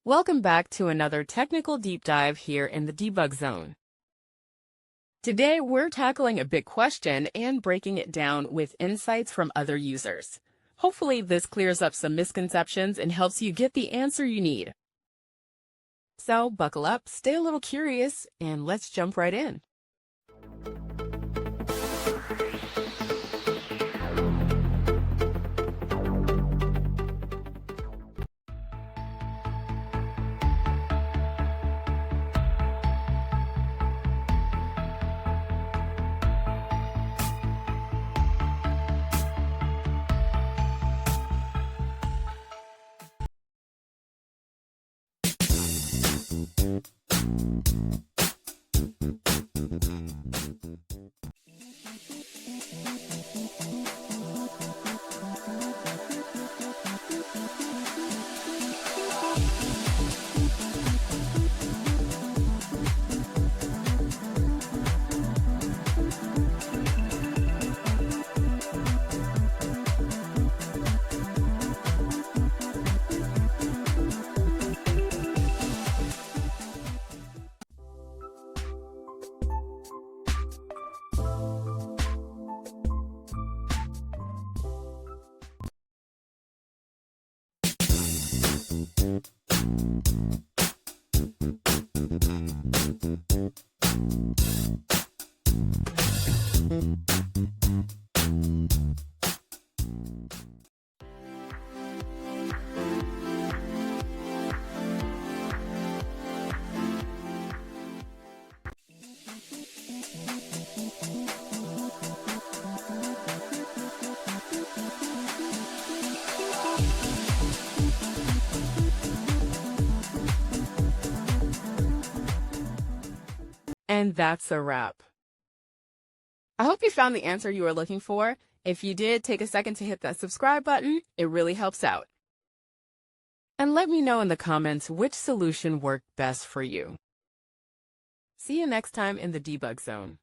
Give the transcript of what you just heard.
Welcome back to another technical deep dive here in the debug zone. Today, we're tackling a big question and breaking it down with insights from other users. Hopefully, this clears up some misconceptions and helps you get the answer you need. So, buckle up, stay a little curious, and let's jump right in. And that's a wrap. I hope you found the answer you were looking for. If you did, take a second to hit that subscribe button. It really helps out. And let me know in the comments which solution worked best for you. See you next time in the debug zone.